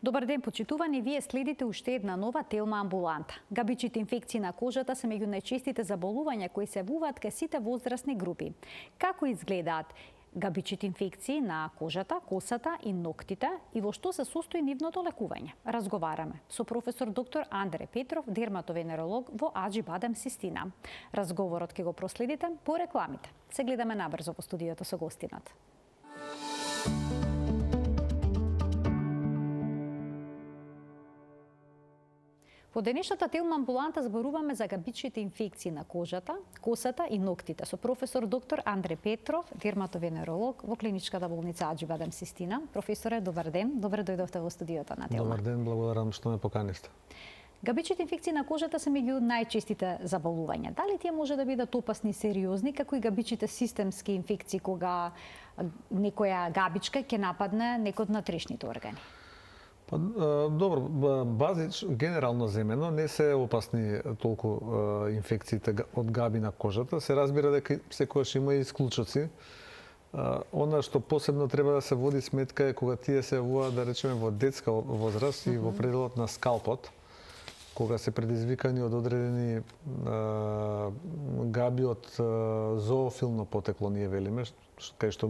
Добар ден, почитувани, вие следите уште една нова Телма амбуланта. Габичите инфекции на кожата се меѓу најчестите заболувања кои се явуваат кај сите возрастни групи. Како изгледаат габичите инфекции на кожата, косата и ноктите и во што се состои нивното лекување? Разговараме со професор доктор Андре Петров, дерматовенеролог во Аџи Бадем Систина. Разговорот ќе го проследите по рекламите. Се гледаме набрзо во студиото со гостинот. Во денешната Телма амбуланта зборуваме за габичите инфекции на кожата, косата и ноктите со професор доктор Андре Петров, дерматовенеролог во клиничката болница Аџи Бадем Систина. Професоре, добар ден. Добре дојдовте во студиото на Телма. Добар ден, благодарам што ме поканисте. Габичите инфекции на кожата се меѓу најчестите заболувања. Дали тие може да бидат опасни и сериозни, како и габичите системски инфекции кога некоја габичка ќе нападне некој од внатрешните органи? Добро, генерално земено не се опасни толку инфекциите од габи на кожата. Се разбира дека секогаш има и исклучоци. Она што посебно треба да се води сметка е кога тие се јавуваат, да речеме, во детска возраст и во пределот на скалпот, кога се предизвикани од одредени габи од зоофилно потекло, ние велиме, кај што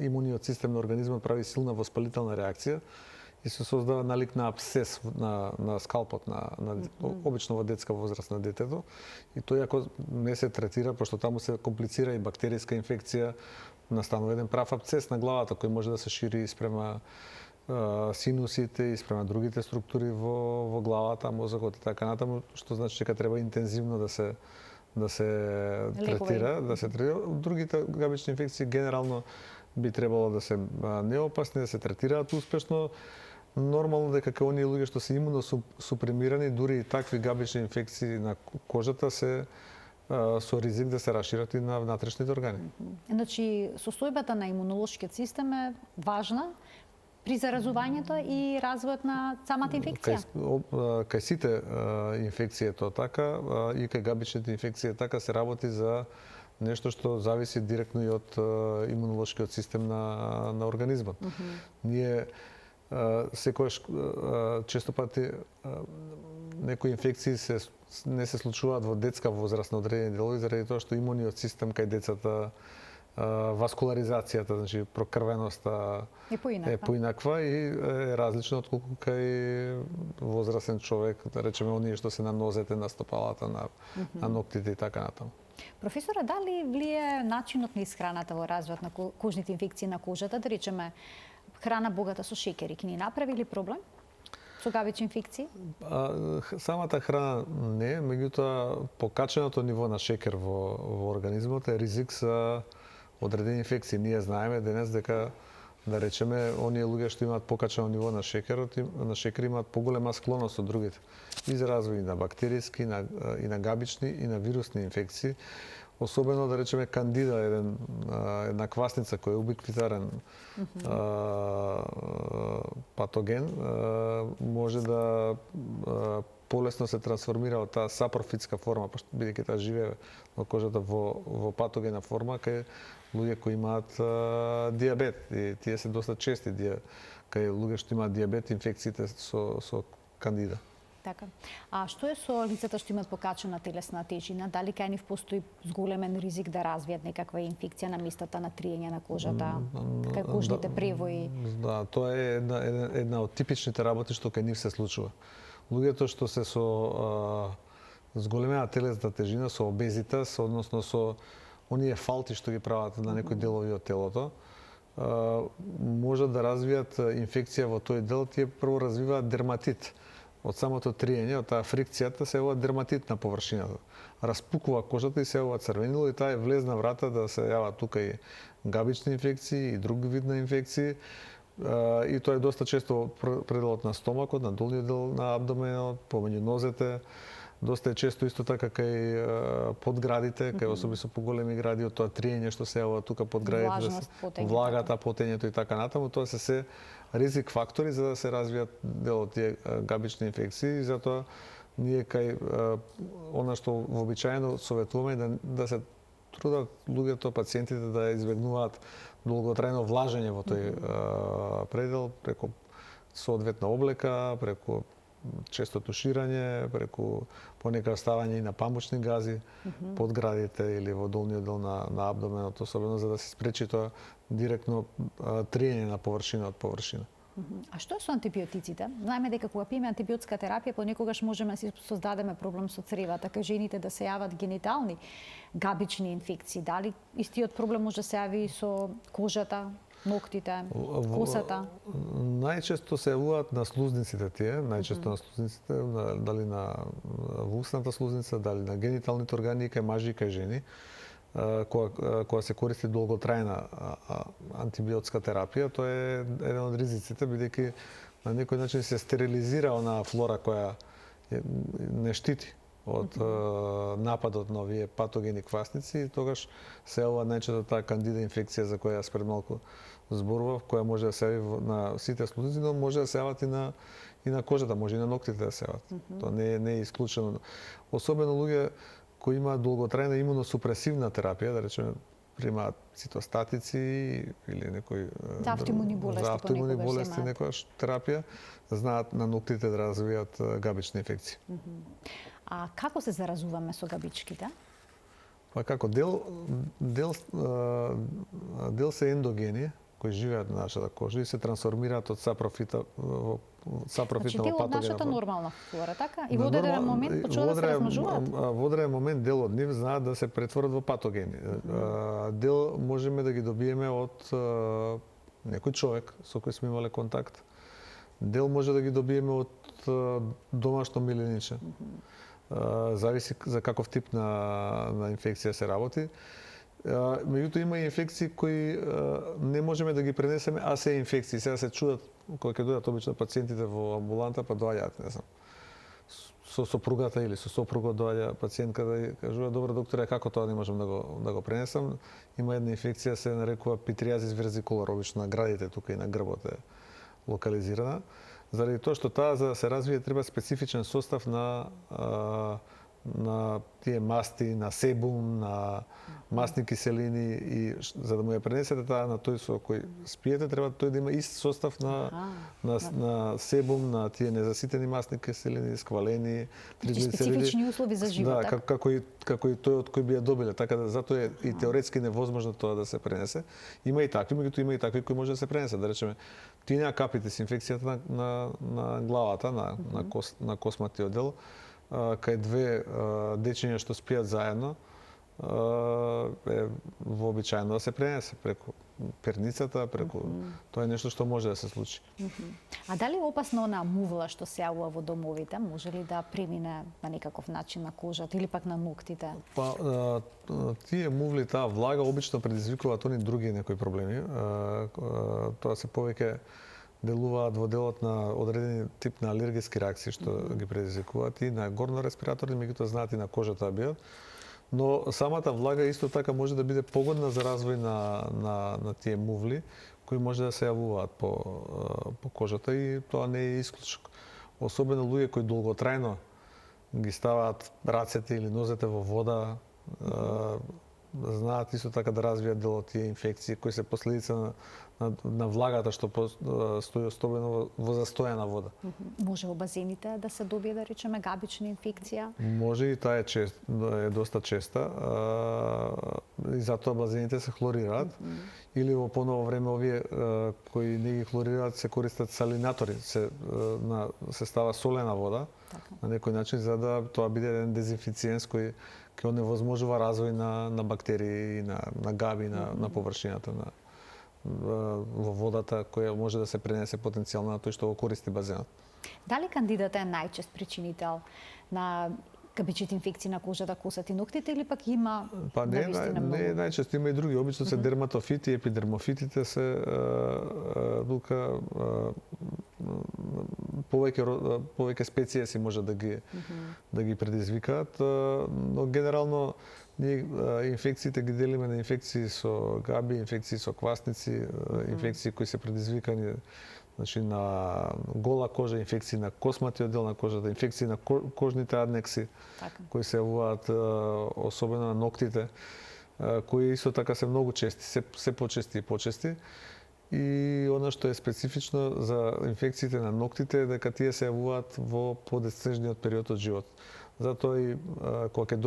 имуниот систем на организмот прави силна воспалителна реакција и се создава налик на абсцес на скалпот, обично во детска возраст на детето. И тој ако не се третира, пошто таму се комплицира и бактеријска инфекција, настанува еден прав абсцес на главата кој може да се шири спрема синусите и спрема другите структури во главата, мозокот и така натаму, што значи дека треба интензивно да се третира, Другите габични инфекции генерално би требало да се неопасни, да се третираат успешно. Нормално дека кај оние луѓе што се имуно супремирани, дури и такви габични инфекции на кожата се со ризик да се рашират и на внатрешните органи. Значи, состојбата на имунолошкиот систем е важна при заразувањето и развојот на самата инфекција? Кај сите инфекции е тоа така, и кај габичните инфекции така, се работи за нешто што зависи директно и од имунолошкиот систем на организмот. Ние секогаш често пати некои инфекции не се случуваат во детска возраст на одредени делови заради тоа што имуниот систем кај децата, васкуларизацијата, значи прокрвеноста е поинаква и е различна отколку кај возрастен човек, да речеме оние што се на нозете, на стопалата, на ноктите и така натаму. Професоре, дали влие начинот на исхраната во развојот на кожните инфекции на кожата, да речеме храна богата со шеќери, ќе ни направи ли проблем со габични инфекции? Самата храна не, меѓутоа покаченото ниво на шеќер во организмот е ризик за одредени инфекции. Ние знаеме денес дека, да речеме, оние луѓе што имаат покачено ниво на шеќер имаат поголема склоност од другите и за развој на бактеријски, и на габични, и на вирусни инфекции. Особено, да речеме, кандида, една квасница која е убиквитарен патоген, може да полесно се трансформира од таа сапрофитска форма, бидејќи таа живее во кожата во патогена форма, кај луѓе кои имаат диабет. И тие се доста чести кај луѓе што имаат диабет, инфекциите со кандида. Така. А што е со лицата што имаат покачена телесна тежина? Дали кај нив постои зголемен ризик да развијат некаква инфекција на местата на триење на кожата, кај кожните превои? Да, тоа е една од типичните работи што кај нив се случува. Луѓето што се со зголемена телесна тежина, со обезитас, односно со оние фалти што ги прават на некои делови од телото, може да развијат инфекција во тој дел. Тие прво развиваат дерматит. Од самото триење, од таа фрикцијата се јавува дерматит на површината. Распукува кожата и се јавува црвенило и таа е влезна врата да се јават тука и габични инфекции и друг вид на инфекции. И тоа е доста често пределот на стомакот, на долниот дел на абдоменот, помеѓу нозете. Доста е често исто така кај подградите, кај особи со поголеми гради, од тоа триење што се јавува тука под градите, влагата, потењето и така натаму. Тоа се ризик фактори за да се развијат дел од тие габични инфекции и затоа ние кај она што вообичаено советуваме да се трудат луѓето, пациентите да избегнуваат долготрајно влажење во тој предел преку соодветна облека, преку често туширање, преку понекад ставање и на памучни гази под градите или во долниот дел на абдоменот, особено за да се спречи тоа директно триење на површина од површина. А што е со антибиотиците? Знаеме дека кога пиеме антибиотска терапија, понекогаш можеме да си создадеме проблем со цревата, кај жените да се јават генитални габични инфекции. Дали истиот проблем може да се јави и со кожата, ноктите, косата? Најчесто се јавуваат на слузниците тие, најчесто на слузниците, дали на вусната слузница, дали на гениталните органи, кај мажи и кај жени. Кога се користи долготрајна антибиотска терапија, тоа е еден од ризиците, бидејќи на некој начин се стерилизира онаа флора која не штити од нападот на овие патогени квасници и тогаш се јавува најчесто таа кандида инфекција за која јас пред малку зборував, која може да се јави на сите слузници, но може да се јават и на кожата, може и на ноктите да се јават. Тоа не е исклучено. Особено луѓе кои имаат долготрајна имуносупресивна терапија, да речеме, примаат цитостатици или некои за автоимуни болести некојаш терапија, знаат на ноктите да развијат габични инфекции. А како се заразуваме со габичките? Па како дел се ендогени кои живеат на нашата кожа и се трансформираат од сапрофита во сапрофитна во патогена. Значи, нашата нормална флора, така? И во одреден момент почнуваат да се размножуваат? Во одреден момент дел од нив знаат да се претворат во патогени. Дел можеме да ги добиеме од некој човек со кој сме имале контакт. Дел може да ги добиеме од домашно милениче. Зависи за каков тип на инфекција се работи. Меѓутоа има и инфекции кои не можеме да ги пренесеме, а се инфекции. Сега се чудат кога ќе дојдат обично пациентите во амбуланта, па доаѓаат, не знам, со сопругата или со сопругот доаѓа пациентка да кажува: добро докторе, како тоа не можам да го пренесам? Има една инфекција се нарекува питриазис верзикулар, обично на градите тука и на грбот е локализирана. Заради тоа што таа за да се развие треба специфичен состав на тие масти, на себум, на масни киселини и за да му ја пренесете таа на тој со кој спиете, треба тој да има ист состав на себум, на тие незаситени масни киселини, сквалени, триглицериди. Специфични услови за живот. Да, како и тој од кој би ја добиле, така да затоа е и теоретски невозможно тоа да се пренесе. Има и такви, меѓутоа има и такви кои може да се пренесе, да речеме тинеа капите с инфекцијата на главата, на косматиот дел, кај две дечиња што спијат заедно, е вообичаено да се пренесе преку перницата, преку тоа е нешто што може да се случи. А дали е опасно на мувла што се јавува во домовите? Може ли да премине на некаков начин на кожата или пак на ноктите? Па тие мувли, таа влага обично предизвикуваат они други некои проблеми. Тоа се повеќе делуваат во делот на одредени тип на алергиски реакции што ги предизвикуваат и на горно респираторни, меѓутоа знаат и на кожата да бидат. Но самата влага исто така може да биде погодна за развој на тие мувли кои може да се јавуваат по кожата и тоа не е исклучок. Особено луѓе кои долготрајно ги ставаат рацете или нозете во вода, знаат исто така да развијат дел од тие инфекции кои се последица на влагата што стои особено во застојана вода. Може во базените да се добие, да речеме, габична инфекција? Може и таа е доста честа. И затоа базените се хлорираат. Или во поново време овие кои не ги хлорираат се користат салинатори, се става солена вода на некој начин за да тоа биде еден дезинфициенс кој ќе оневозможува развој на бактерии и на габи на површината во водата која може да се пренесе потенцијално на тој што го користи базенот. Дали кандидата е најчест причинител на габичните инфекции на кожата, косата и ноктите или пак има не е најчест, има и други. Обично се дерматофити, епидермофитите се тука повеќе специји може да ги предизвикаат, но генерално ние инфекциите ги делиме на инфекции со габи, инфекции со квасници, инфекции кои се предизвикани значи на гола кожа, инфекции на косматиот дел на кожата, инфекции на кожните аднекси кои се јавуваат особено на ноктите, кои исто така се многу чести, се почести и почести. И она што е специфично за инфекциите на ноктите е дека тие се јавуваат во подесцежниот период од живот. Затоа и кога ќе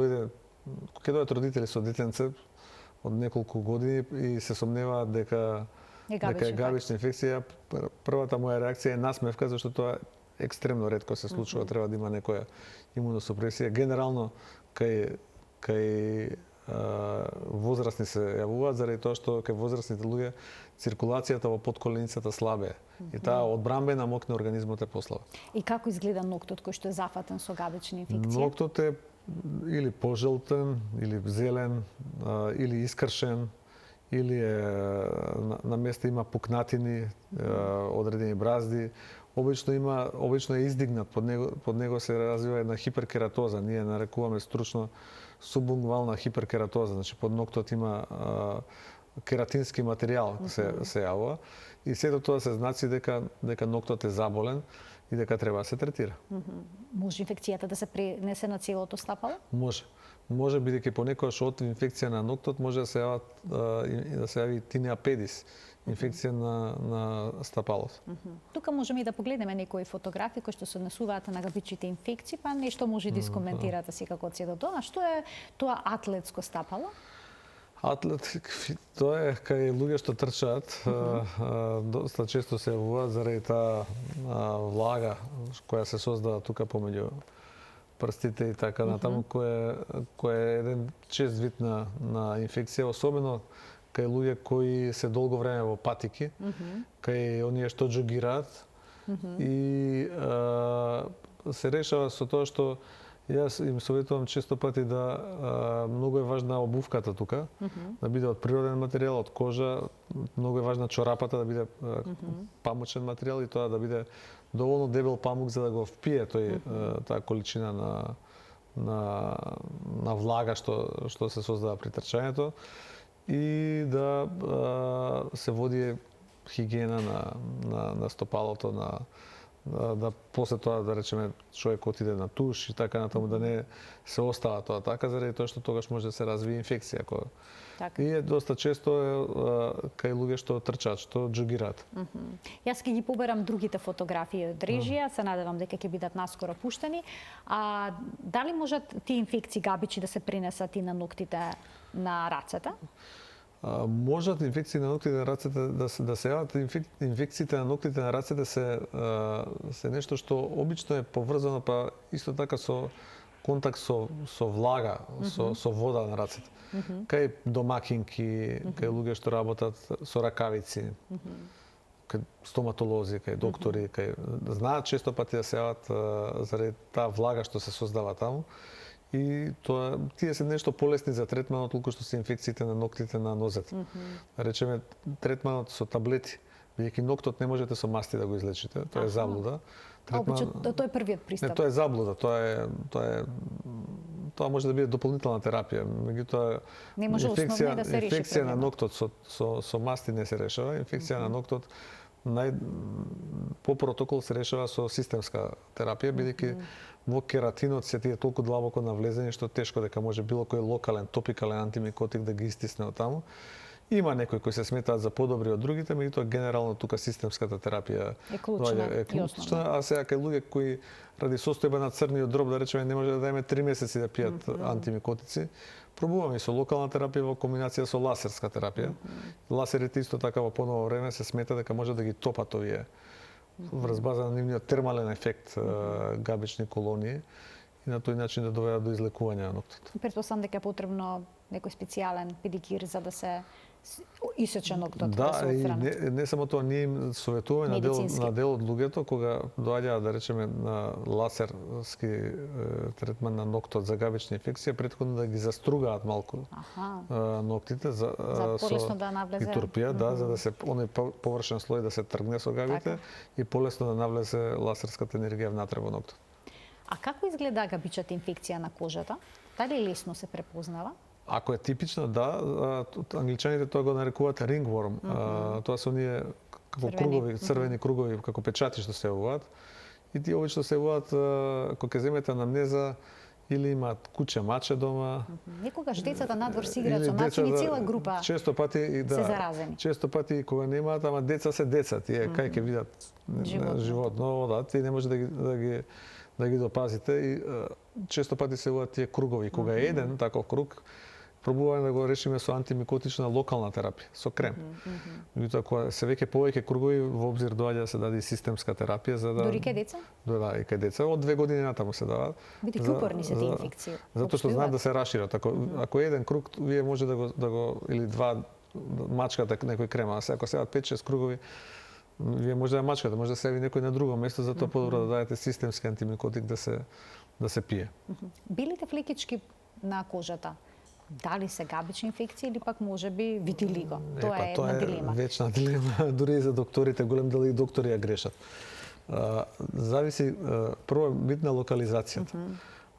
дојдат родители со детенце од неколку години и се сомневаат дека е габична инфекција, првата моја реакција е насмевка, зашто тоа екстремно ретко се случува, треба да има некоја имуносупресија. Генерално кај возрастни се јавуваат заради тоа што кај возрастните луѓе циркулацијата во подколеницата слабе и таа одбрамбена мок на организмот е послаба. И како изгледа ноктот кој што е зафатен со габична инфекција? Ноктот е или пожелтен, или зелен, или искршен, или на места има пукнатини, одредени бразди. Обично е издигнат, под него се развива една хиперкератоза, ние нарекуваме стручно субунгвална хиперкератоза, значи под ноктот има кератински материјал се јавува и сето тоа се знаци дека ноктот е заболен и дека треба да се третира. Може инфекцијата да се пренесе на целото стапало? Може бидејќи понекогаш од инфекција на ноктот може да се јави тинеа педис, инфекција на стапалото. Тука можеме и да погледнеме некои фотографии кои што се однесуваат на габичните инфекции, па нешто може да искоментирате секако од сето тоа. Што е тоа атлетско стапало? Тоа е кај луѓе што трчаат, доста често се јавуваат заради таа влага која се создава тука помеѓу прстите и така натаму, кој е еден чест вид на инфекција, особено кај луѓе кои се долго време во патики, кај оние што џогираат и се решава со тоа што јас им советувам често пати да многу е важна обувката тука, да биде од природен материјал, од кожа, многу е важна чорапата да биде памучен материјал и тоа да биде доволно дебел памук за да го впие таа количина на влага што се создава при трчањето и да се води хигиена на стопалото, да после тоа да речеме човек отиде на туш и така натаму да не се остава тоа така заради тоа што тогаш може да се развие инфекција Така. И е доста често кај луѓе што трчаат, што џогираат. Јас ќе ги поберам другите фотографии од режија, се надевам дека ќе бидат наскоро пуштени. А дали можат тие инфекции габичи да се пренесат и на ноктите на рацете? Можат инфекции на ноктите на рацете да се јават. Инфекциите на ноктите на рацете се нешто што обично е поврзано па исто така со контакт со влага, со вода на рацете. Кај домакинки, кај луѓе што работат со ракавици, кај стоматолози, кај доктори, знаат често пати да се јават заради таа влага што се создава таму. И тие се нешто полесни за третман отколку што се инфекциите на ноктите на нозете. Речеме третманот со таблети, бидејќи ноктот не можете со масти да го излечите, тоа е заблуда. Тоа е првиот пристап. Не, тоа е заблуда, тоа може да биде дополнителна терапија, меѓутоа инфекција на ноктот со масти не се решава, инфекција на ноктот по протокол се решава со системска терапија, бидејќи во кератинот се тие толку длабоко навлезени што тешко дека може било кој локален топикален антимикотик да ги истисне од таму. Има некои кои се сметаат за подобри од другите, меѓутоа генерално тука системската терапија е клучна, а сега кај луѓе кои ради состојба на црниот дроб, да речеме, не може да даеме 3 месеци да пијат антимикотици, пробуваме и со локална терапија во комбинација со ласерска терапија. Ласерите исто така во поново време се смета дека може да ги топат овие врз база на нивниот термален ефект габични колонии и на тој начин да доведат до излекување на ноктот. Претпоставам дека е потребно некој специјален педикир за да се исече ноктот, да се отстрани. Не само тоа, ние им советуваме на дел од луѓето кога доаѓаат да речеме на ласерски третман на ноктот за габична инфекција, претходно да ги застругаат малку ноктите за полесно да навлезе турпија, за да се оној површен слој да се тргне со габите и полесно да навлезе ласерската енергија внатре во ноктот. А како изгледа габичата инфекција на кожата? Дали лесно се препознава? Ако е типично, да, англичаните тоа го нарекуваат ringworm. Тоа се оние како кругови, црвени кругови, како печати што се јавуваат. И тие обично се јавуваат кога ќе земете анамнеза или имаат куче маче дома. Некогаш децата надвор си играат Или со мачеви, децата- цела група често пати и се заразени. Често пати и кога немаат, ама деца се деца, тие кај ќе видат животно, да, тие не може да ги допазите и често пати се уват тие кругови. Кога е еден таков круг, пробуваме да го решиме со антимикотична локална терапија, со крем. Меѓутоа кога се веќе повеќе кругови, во обзир доаѓа да се даде и системска терапија за да Дури кај деца? Да, и кај деца од 2 години натаму се дава. Бидејќи упорни се тие инфекции. Затоа што знаат да се рашират. Ако е еден круг, вие може да го или два мачкате некој крема, а ако сеат 5-6 кругови, вие може да мачкате, може да се яви некој на друго место, затоа подобро да дадете системски антимикотик да се пие. Белите флекички на кожата, дали се габични инфекции или пак можеби витилиго? Тоа е една дилема. Вечна дилема, дури и за докторите, голем дел и доктори ја грешат. Зависи, прво е битна локализацијата.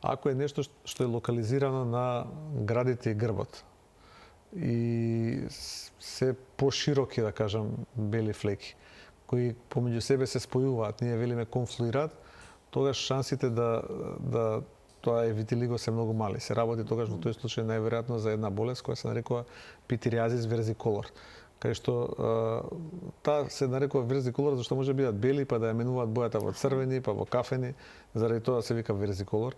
Ако е нешто што е локализирано на градите и грбот и се пошироки, да кажам, бели флеки, кои помеѓу себе се спојуваат, ние велиме конфлуираат, тогаш шансите да тоа е витилиго се многу мали. Се работи тогаш во тој случај најверојатно за една болест која се нарекува питириазис верзиколор, кај што таа се нарекува верзиколор зашто може да бидат бели па да ја менуваат бојата во црвени па во кафени, заради тоа се вика верзиколор.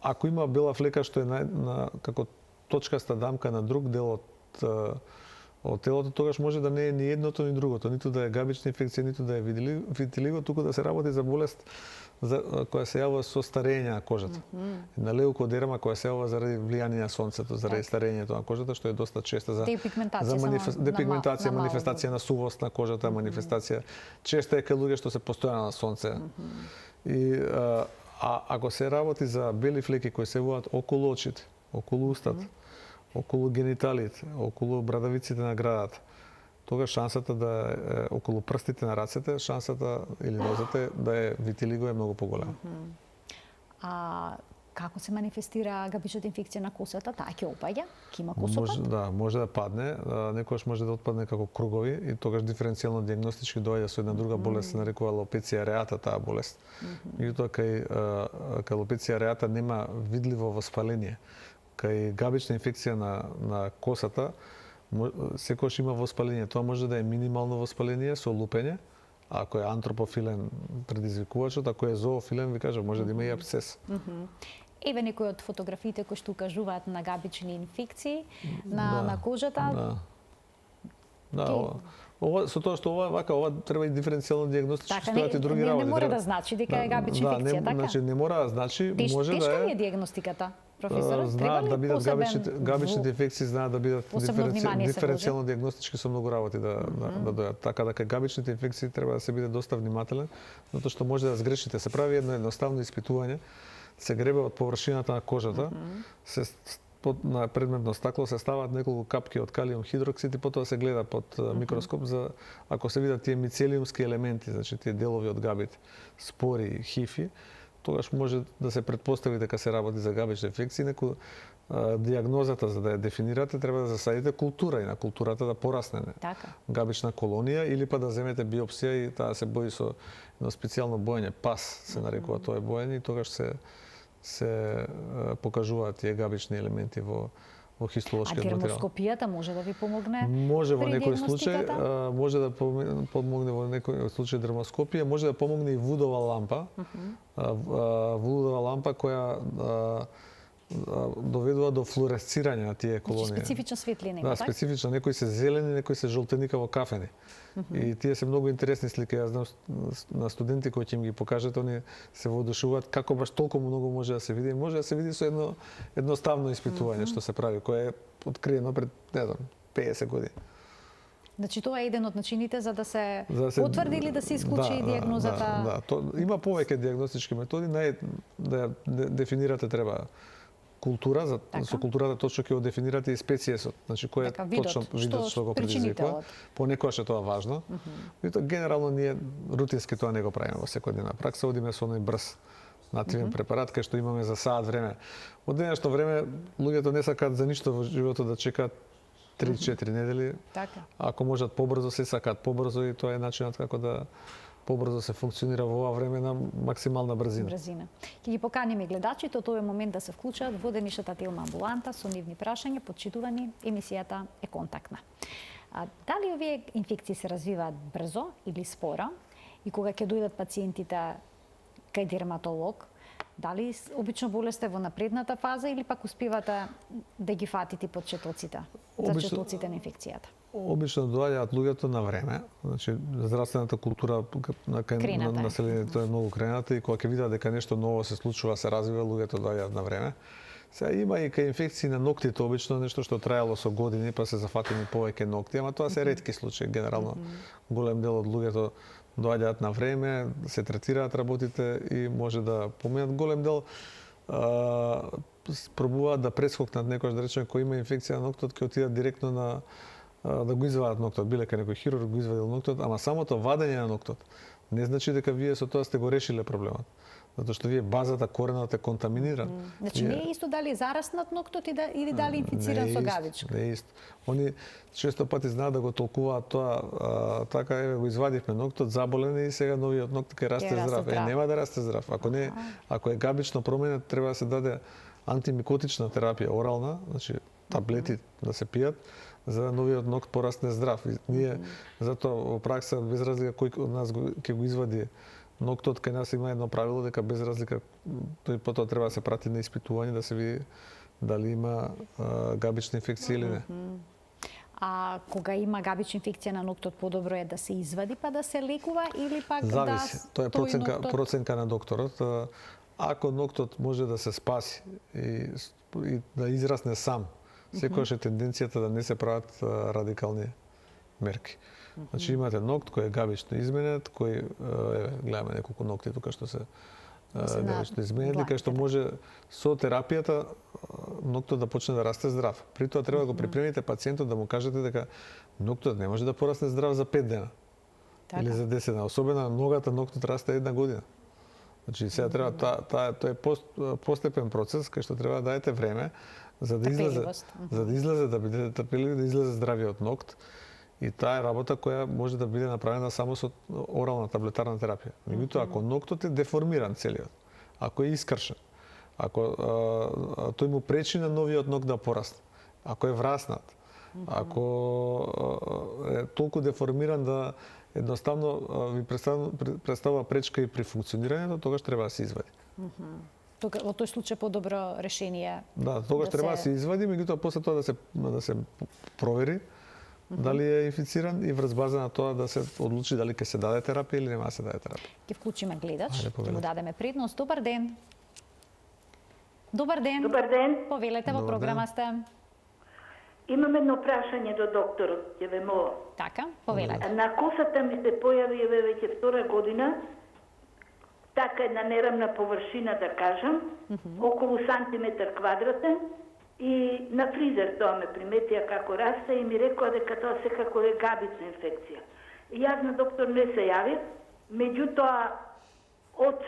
Ако има бела флека што е на како точкаста дамка на друг дел од телото, тогаш може да не е ни едното ни другото, ниту да е габична инфекција, ниту да е витилиго, туку да се работи за болест која се јавува со старење на кожата. На леукодерма која се јавува заради влијание на сонцето, заради старењето на кожата, што е доста често за депигментација, манифестација на сувост на кожата, манифестација често е кај луѓе што се постојано на сонце. И ако се работи за бели флеки кои се јавуваат околу очите, околу устата, околу гениталите, околу брадавиците на градата, тогаш шансата да е околу прстите на рацете, шансата или нозете да е витилиго е многу поголема. Како се манифестира габичната инфекција на косата? Таа ќе опаѓа? Ќе има косопат? Може да падне, некогаш може да отпадне како кругови и тогаш диференцијално дијагностички доаѓа со една друга болест, се нарекува алопеција ареата таа болест. Меѓутоа кај алопеција ареата нема видливо воспаление. Кај габична инфекција на косата секогаш има воспаление. Тоа може да е минимално воспаление со лупење, ако е антропофилен предизвикувачот, ако е зоофилен, ви кажам, може да има и абсцес. Еве некои од фотографиите кои што укажуваат на габични инфекции на кожата. Со тоа што ова треба и диференцијално дијагностички стојат и други работи. Не мора да значи дека е габична инфекција, така? Значи не мора да значи, може да е. Тешка ли е дијагностиката? Професорот, знаат да бидат габичните инфекции, знаат да бидат диференцијално дијагностички со многу работи да дојдат. Така да кај габичните инфекции треба да се биде доста внимателен, затоа што може да сгрешите. Се прави едно едноставно испитување, се гребе од површината на кожата, на предметно стакло се ставаат неколку капки од калиум хидроксид и потоа се гледа под микроскоп за ако се видат тие мицелиумски елементи, значи тие делови од габите, спори, хифи, тогаш може да се претпостави дека се работи за габична инфекција. Дијагнозата за да ја дефинирате треба да засадите култура и на културата да порасне габична колонија или па да земете биопсија и таа се бои со едно специјално боење, пас се нарекува тоа боење и тогаш се покажуваат тие габични елементи во хистолошкиот материјал. А дермоскопијата може да ви помогне? Може во некој случај, може да помогне во некој случај дермоскопија, може да помогне и вудова лампа. Вудова лампа која доведува до флуоресцирање на тие колонии. Специфична светлина има, така? Да, специфична. Некои се зелени, некои се жолтеникаво кафени. И тие се многу интересни слики. Јас знам на студенти кои ќе им ги покажат, они се воодушевуваат како баш толку многу може да се види. Може да се види со едно едноставно испитување што се прави, кое е откриено пред, не знам, 50 години. Значи тоа е еден од начините за да се потврди или да се исклучи дијагнозата? Има повеќе дијагностички методи, да дефинирате треба култура, со културата точно ќе го дефинирате и специјесот, значи кој е точно видот што го предизвикува. Понекогаш е тоа важно. Генерално ние рутински тоа не го правиме во секојдневна пракса, одиме со оној брз нативен препарат кај што имаме за саат време. Во денешно време луѓето не сакаат за ништо во животот да чекаат 3-4 недели. Ако можат побрзо, се сакаат побрзо и тоа е начинот како да побрзо се функционира во ова време на максимална брзина. Ќе ги поканиме гледачите од овој момент да се вклучат во денешната телма амбуланта со нивни прашања, почитувани, емисијата е контактна. Дали овие инфекции се развиваат брзо или споро и кога ќе дојдат пациентите кај дерматолог, дали обично болесте во напредната фаза или пак успевате да ги фатите почетоците, зачетоците на инфекцијата? Обично доаѓаат луѓето на време, значи здравствената култура на населението е многу крената и кога ќе видат дека нешто ново се случува, се развива, луѓето доаѓаат на време. Сега има и кај инфекции на ноктите обично нешто што траело со години, па се зафатени повеќе нокти, ама тоа се ретки случаи. Генерално голем дел од луѓето доаѓаат на време, се третираат работите и може да поминат. Голем дел пробуваат да прескокнат некојаш, да речеме, кој има инфекција на ноктот, ќе отидат директно на да го извадат ноктот, биле кај некој хирург го извадил ноктот, ама самото вадење на ноктот не значи дека вие со тоа сте го решиле проблемот. Затоа што вие базата, коренот е контаминиран. Значи не е исто дали зараснат ноктот или дали инфициран со гавичка. Не е исто. Они често пати знаат да го толкуваат тоа, така еве го извадивме ноктот, заболен и сега новиот нокт ќе расте здрав. Нема да расте здрав. Ако е габично променет, треба да се даде антимикотична терапија орална, значи таблети да се пијат, за да новиот нокт порасне здрав. Ние затоа во пракса без разлика кој од нас ќе го извади ноктот, кај нас има едно правило дека без разлика тој потоа треба да се прати на испитување да се види дали има габична инфекција или не. А кога има габична инфекција на ноктот, подобро е да се извади па да се лекува или пак зависи. да Тоа е проценка на докторот. Ако ноктот може да се спаси и да израсне сам, секогаш е тенденцијата да не се прават радикални мерки. Значи имате нокт кој е габично изменет, кој гледаме неколку нокти тука што се габично изменети, кај што може со терапијата ноктот да почне да расте здрав. При тоа треба да го припремите пациентот, да му кажете дека ноктот не може да порасне здрав за 5 дена. Или за 10 дена. Особено ногата ноктот расте 1 година. Значи сега треба тоа е постепен процес кај што треба да дадете време за да излезе да бидете трпеливи, да излезе здравиот нокт. И таа е работа која може да биде направена само со орална таблетарна терапија. Меѓутоа, ако ноктот е деформиран целиот, ако е искршен, ако тој му пречи на новиот нокт да порасне, ако е враснат, ако е толку деформиран да едноставно ви представува пречка и при функционирањето, тогаш треба да се извади. Во тој случај подобро решение. Да, тогаш треба да се извади, меѓутоа после тоа да се провери дали е инфициран и врз база на тоа да се одлучи дали ќе се даде терапија или нема да се даде терапија. Ќе вклучиме гледач, ќе му дадеме предност. Добар ден. Добар ден. Добар ден. Повелете, во програма сте. Имам едно прашање до докторот, ќе ве молам. Така, повелете. На косата ми се појави веќе втора година така една нерамна површина, да кажам, околу сантиметар квадратен, и на фризер тоа ме приметија како расте и ми рекоа дека тоа секако е габична инфекција. И јас на доктор не се јавив, меѓутоа од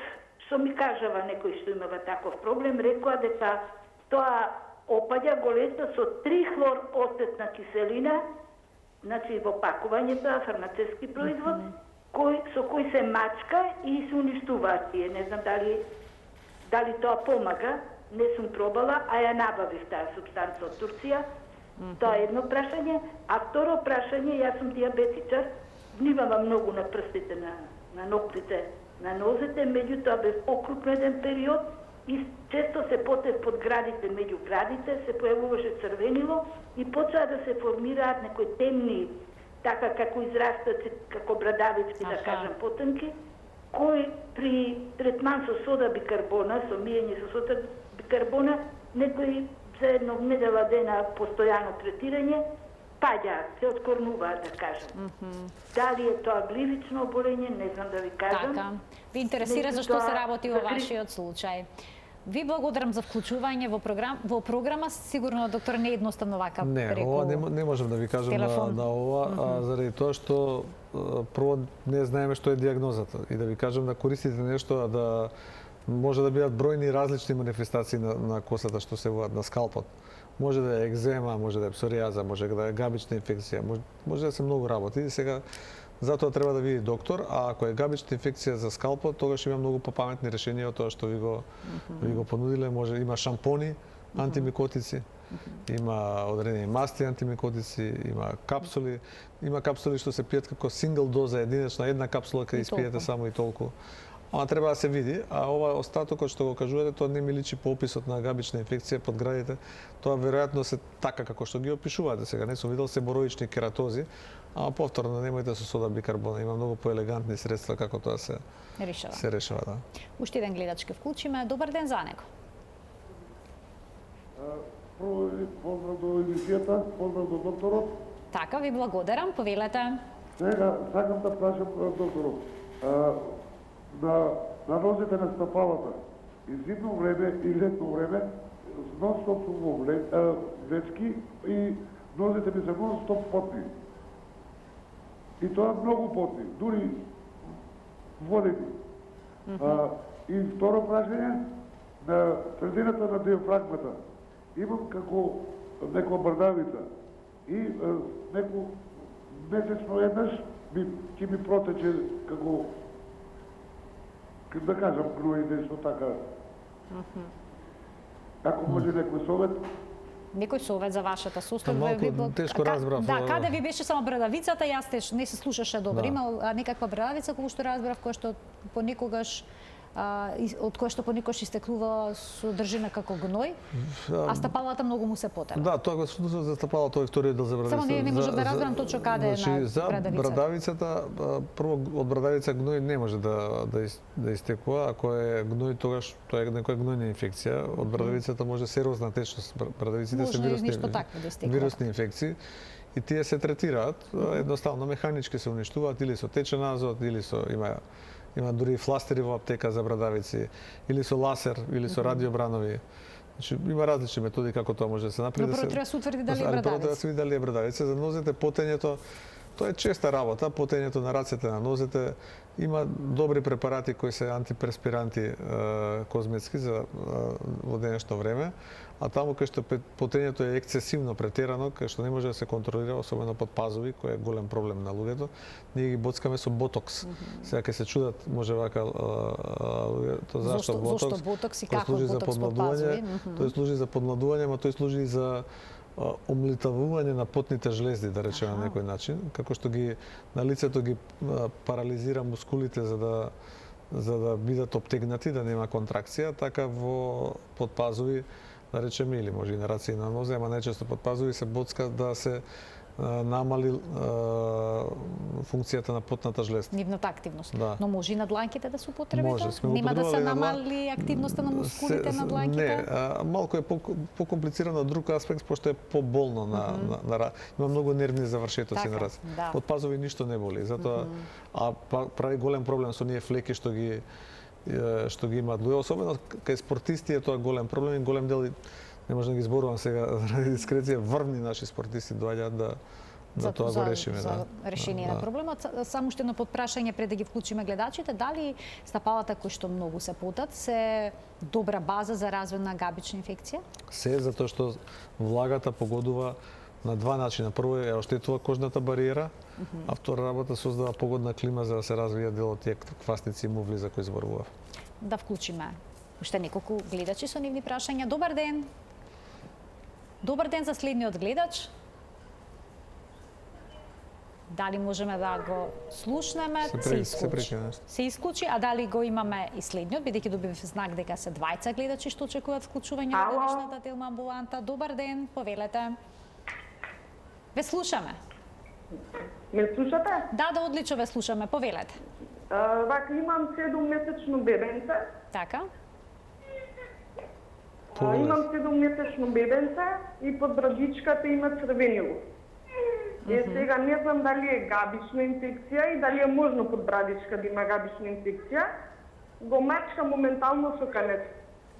што ми кажава некој што имава таков проблем, рекоа дека тоа опаѓа голесно со 3 хлор оцетна киселина, значи во пакувањето фармацевски производ, со кој се мачка и се уништуваат тие. Не знам дали тоа помага. Не сум пробала, а ја набавив таа субстанца од Турција. Тоа е едно прашање. А второ прашање, јас сум диабетичар, внимавам многу на прстите, на ноктите, на нозете, меѓутоа бев покрупно еден период и често се потев под градите, меѓу градите, се појавуваше црвенило и почаа да се формираат некои темни, така како израстат, како брадавички, да кажам, потемки, кои при третман со сода бикарбона, со мијење со сода бикарбона, некои за едно недела дена постојано третирање, паѓаат, се откорнуваат, да кажам. Дали е тоа гливично оболење, не знам да ви кажам. Така. Ви интересира зашто се работи во вашиот случај. Ви благодарам за вклучување во програма. Сигурно, доктор, не е едноставно вака преку ова не можам да ви кажам на ова, заради тоа што прво не знаеме што е дијагнозата и да ви кажам да користите нешто да може да бидат бројни различни манифестации на косата што се водат на скалпот. Може да е екзема, може да е псоријаза, може да е габична инфекција, може да се многу работи. И сега затоа треба да види доктор, а ако е габична инфекција за скалпот, тогаш има многу попаметни решенија од тоа што ви го понудиле, може има шампони, антимикотици, има одредени масти антимикотици, има капсули што се пијат како сингл доза единична, една капсула кај испиете само и толку. Ама треба да се види, а ова остатокот што го кажувате, тоа не ми личи по описот на габична инфекција под градите. Тоа веројатно се така како што ги опишувате сега. Не сум видел себороични кератози, ама повторно немојте со сода бикарбона. Има многу поелегантни средства како тоа се решава. Да. Уште еден гледач ке вклучиме. Добар ден за него. Прво поздрав до емисијата, поздрав до докторот. Така, ви благодарам, повелете. Сега сакам да прашам докторот. На нозите на стапалата и зимно време и летно време нон-стоп сум во влечки и нозите ми се нон-стоп потни. И тоа многу потни, дури водени. И второ прашање, на средината на диафрагмата имам како некоја брдавица и неко месечно еднаш ќе ми протече како да кажам гној нешто така. Ако може некој совет? Некој совет за вашата состојба? Малку тешко разбрав. Да, каде ви беше само брадавицата, јас не се слушаше добро. Да. Има некаква брадавица која што разбрав, која што понекогаш од која што понекогаш истекнува содржина како гној, а стапалата многу му се потера. Да, тоа го слушав за стапалата, тоа е вториот дел за брадавицата. Само не можам да разберам точно каде е на за брадавицата, прво од брадавица гној не може да истекува, ако е гној тогаш тоа е некоја гнојна инфекција, од брадавицата може серозна течност. Брадавиците се вирусни инфекции и тие се третираат едноставно механички се уништуваат или со течен азот или со има дури фластери во аптека за брадавици, или со ласер, или со радиобранови. Значи, има различни методи како тоа може да се направи. Но прво треба да се утврди дали е брадавица. Прво треба да се види дали е брадавица. За нозете, потењето, тоа е честа работа. Потењето на рацете, на нозете. Има добри препарати кои се антипреспиранти козметски за во денешно време, а таму кај што потењето е ексцесивно претерано, кај што не може да се контролира, особено под пазови, кој е голем проблем на луѓето, ние ги боцкаме со ботокс. Сега ќе се чудат, може вака луѓето зашто ботокс? Зошто ботокс и како ботокс под пазови? Тој служи за подмладување, ама тој служи и за омлитавување на потните жлезди, да речеме на некој начин, како што ги на лицето ги парализира мускулите за да бидат обтегнати, да нема контракција, така во подпазови, да речеме, или може и на раце и на нозе, ама најчесто подпазови се боцка да се намали функцијата на потната жлезда. Нивната активност. Да. Но може и на дланките да се употребите? Може, сме го нема да се употребували намали активноста на мускулите на дланките? Не, малку е покомплицирано друг аспект, пошто е поболно на има многу нервни завршетоци на раце. Да. Под пазови ништо не боли, затоа прави голем проблем со ние флеки што ги имаат луѓе, особено кај спортисти е тоа голем проблем и голем дел не можам да ги зборувам сега заради дискреција, врвни наши спортисти доаѓаат да тоа го решиме. За решение на проблемот. Само уште едно подпрашање пред да ги вклучиме гледачите, дали стапалата кои што многу се потат се добра база за развој на габична инфекција? Се, затоа што влагата погодува на два начина. Прво е оштетува кожната бариера, а втора работа создава погодна клима за да се развијат дел од тие квасници и мувли за кои зборував. Да вклучиме уште неколку гледачи со нивни прашања. Добар ден. Добар ден за следниот гледач. Дали можеме да го слушнеме? Се исклучи, а дали го имаме и следниот, бидејќи добив знак дека се двајца гледачи што очекуваат вклучување на денешната Телма амбуланта. Добар ден, повелете. Ве слушаме. Ме слушате? Да, одлично ве слушаме, повелете. Вака, имам 7-месечно бебенце. Така. Имам 7-месечно бебенце и под брадичката има црвенило. Сега не знам дали е габична инфекција и дали е можно под брадичка да има габична инфекција. Го мачка моментално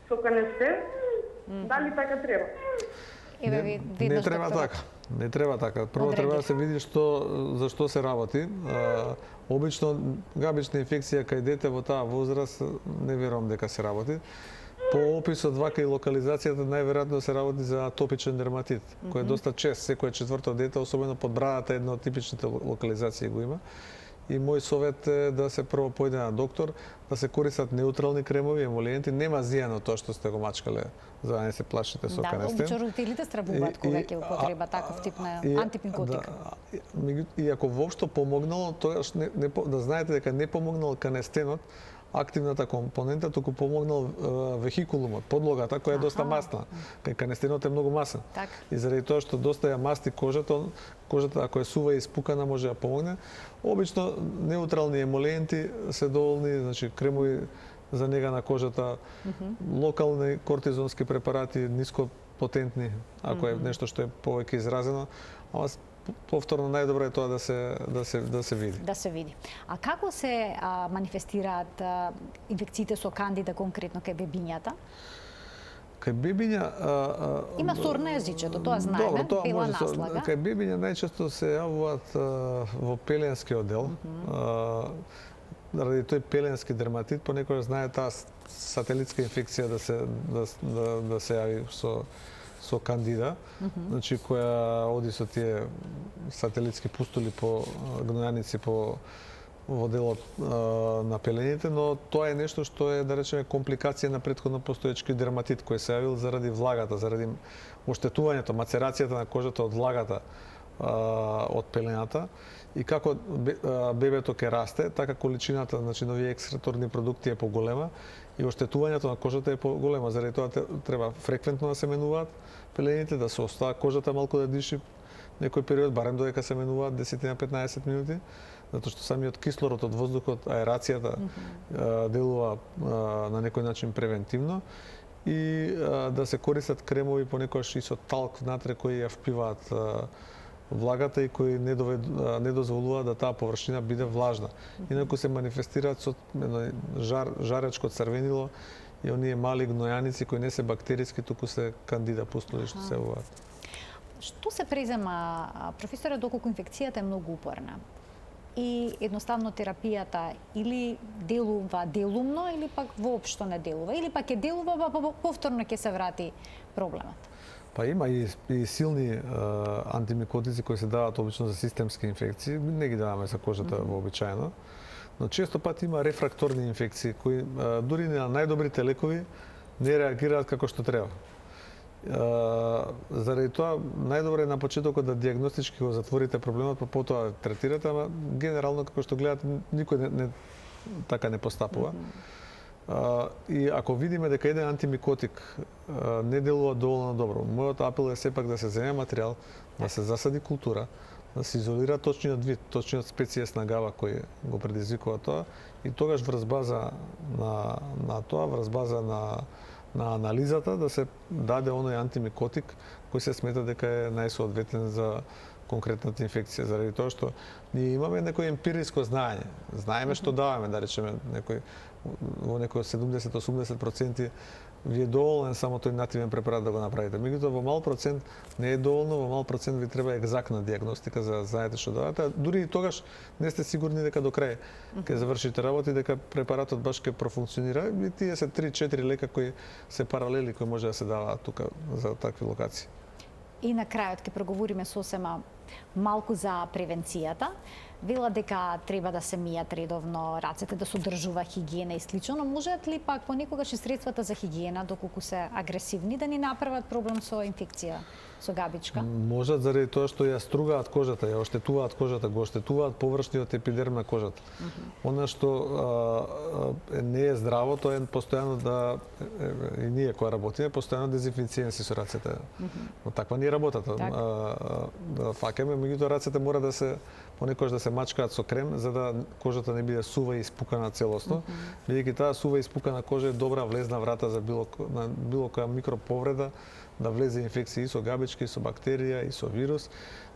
со канестен. Дали така треба? Не треба така. Не треба така. Прво треба да се види за што се работи. Обично габична инфекција кај дете во таа возраст не верувам дека се работи. По описот вака и локализацијата најверојатно се работи за атопичен дерматит, кој е доста чест, секое четврто дете, особено под брадата, една од типичните локализации го има. и мој совет е да се прво појде на доктор, да се користат неутрални кремови, емолиенти, нема зијано тоа што сте го мачкале за да не се плашите со канестен. Да, обично родителите стравуваат кога ќе употреба таков тип на антипникотик. И ако воопшто помогнало, тогаш да знаете дека не помогнал канестенот, активната компонента, туку помогнал вехикулумот, подлогата која е доста масна. Кај канестенот е многу масен. Так. И заради тоа што доста ја масти кожата, ако е сува и испукана може да помогне. Обично неутрални емолиенти се доволни, значи кремови за нега на кожата, локални кортизонски препарати, нископотентни, ако е нешто што е повеќе изразено, ама повторно најдобро е тоа да се види. Да се види. А како се манифестираат инфекциите со кандида конкретно кај бебињата? Кај бебиња има сор на јазичето, тоа знаеме, пела наслага. Кај бебиња најчесто се јавуваат во пеленскиот дел. Ради тој пеленски дерматит, понекогаш знае таа сателитска инфекција да се јави со кандида, значи која оди со тие сателитски пустули по гнојаници во делот на пелените, но тоа е нешто што е, да речеме, компликација на претходно постоечки дерматит кој се јавил заради влагата, заради оштетувањето, мацерацијата на кожата од влагата од пелената, и како бебето ќе расте, така количината, значи нови екскреторни продукти е поголема и оштетувањето на кожата е поголема. Заради тоа треба фреквентно да се менуваат пелените, да се остава кожата малку да диши некој период, барем додека се менуваат 10-15 минути, затоа што самиот кислород од воздухот, аерацијата делува на некој начин превентивно, и да се користат кремови понекогаш и со талк внатре кои ја впиваат влагата и кои не дозволуваат да таа површина биде влажна. Инаку се манифестираат со жаречко црвенило и оние мали гнојаници кои не се бактериски, туку се кандида пустули што се јавуваат. Што се презема, професоре, доколку инфекцијата е многу упорна и едноставно терапијата или делува делумно или пак воопшто не делува, или пак ќе делува, па повторно ќе се врати проблемот? Па има и силни антимикотици кои се даваат обично за системски инфекции, не ги даваме за кожата вообичаено, но често пати има рефракторни инфекции кои дури на најдобрите лекови не реагираат како што треба. Заради тоа најдобро е на почетокот да дијагностички го затворите проблемот, па потоа третирате, ама генерално како што гледате никој така не постапува. И ако видиме дека еден антимикотик не делува доволно добро, мојот апел е сепак да се земе материјал, да се засади култура, да се изолира точниот вид, точниот специјес на гава кој го предизвикува тоа, и тогаш врз база на тоа, врз база на анализата да се даде оној антимикотик кој се смета дека е најсоодветен за конкретната инфекција, заради тоа што ние имаме некој емпириско знаење. Знаеме што даваме, да речеме, во некој 70-80% ви е доволен само тој нативен препарат да го направите. Меѓутоа во мал процент не е доволно, во мал процент ви треба екзактна дијагностика за да знаете што давате. Дури и тогаш не сте сигурни дека до крај ќе завршите работа и дека препаратот баш ќе профункционира. И тие се 3-4 лека кои се паралели кои може да се даваат тука за такви локации. И на крајот ќе проговориме сосема малку за превенцијата. Вела дека треба да се мијат редовно рацете, да се одржува хигиена и слично, но можат ли пак понекогаш и средствата за хигиена, доколку се агресивни, да ни направат проблем со инфекција, со габичка? Можат заради тоа што ја стругаат кожата, ја оштетуваат кожата, го оштетуваат површниот епидерм на кожата. Она што не е здраво, тоа е постојано и ние кои работиме, постојано дезинфекцијен си со рацете. Но таква не е работата. Да факеме, меѓутоа рацете мора да се понекогаш да се мачкаат со крем за да кожата не биде сува и испукана целосно, бидејќи таа сува и испукана кожа е добра влезна врата за било која микроповреда, да влезе инфекција и со габички, и со бактерија, и со вирус.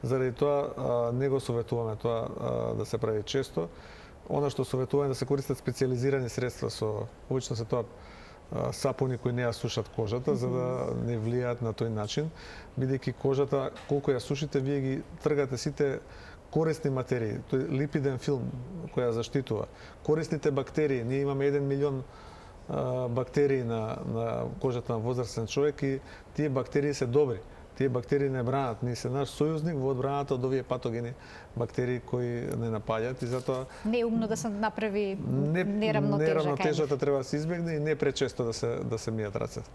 Заради тоа не го советуваме тоа да се прави често. Она што советуваме да се користат специјализирани средства обично се тоа сапуни кои не ја сушат кожата за да не влијаат на тој начин, бидејќи кожата колку ја сушите вие ги тргате сите корисни материи, тој липиден филм кој ја заштитува. Корисните бактерии, ние имаме 1 милион бактерии на кожата на возрастен човек и тие бактерии се добри. тие бактерии не бранат, ние се наш сојузник во одбраната од овие патогени бактерии кои не напаѓаат и затоа Не е умно да се направи неравнотежа. неравнотежата треба да се избегне и не пречесто да се мијат рацете.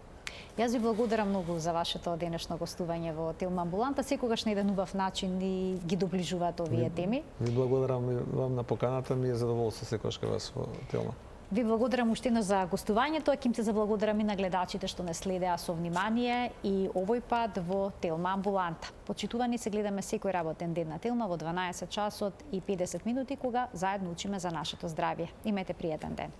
Јас ви благодарам многу за вашето денешно гостување во Телма амбуланта. Секогаш на еден убав начин и ги доближуваат овие теми. Ви благодарам и вам на поканата, ми е задоволство секогаш кај вас во Телма. Ви благодарам уште еднаш за гостувањето, а ким се заблагодарам и на гледачите што не следеа со внимание и овој пат во Телма амбуланта. Почитувани се гледаме секој работен ден на Телма во 12 часот и 50 минути кога заедно учиме за нашето здравје. Имете пријатен ден.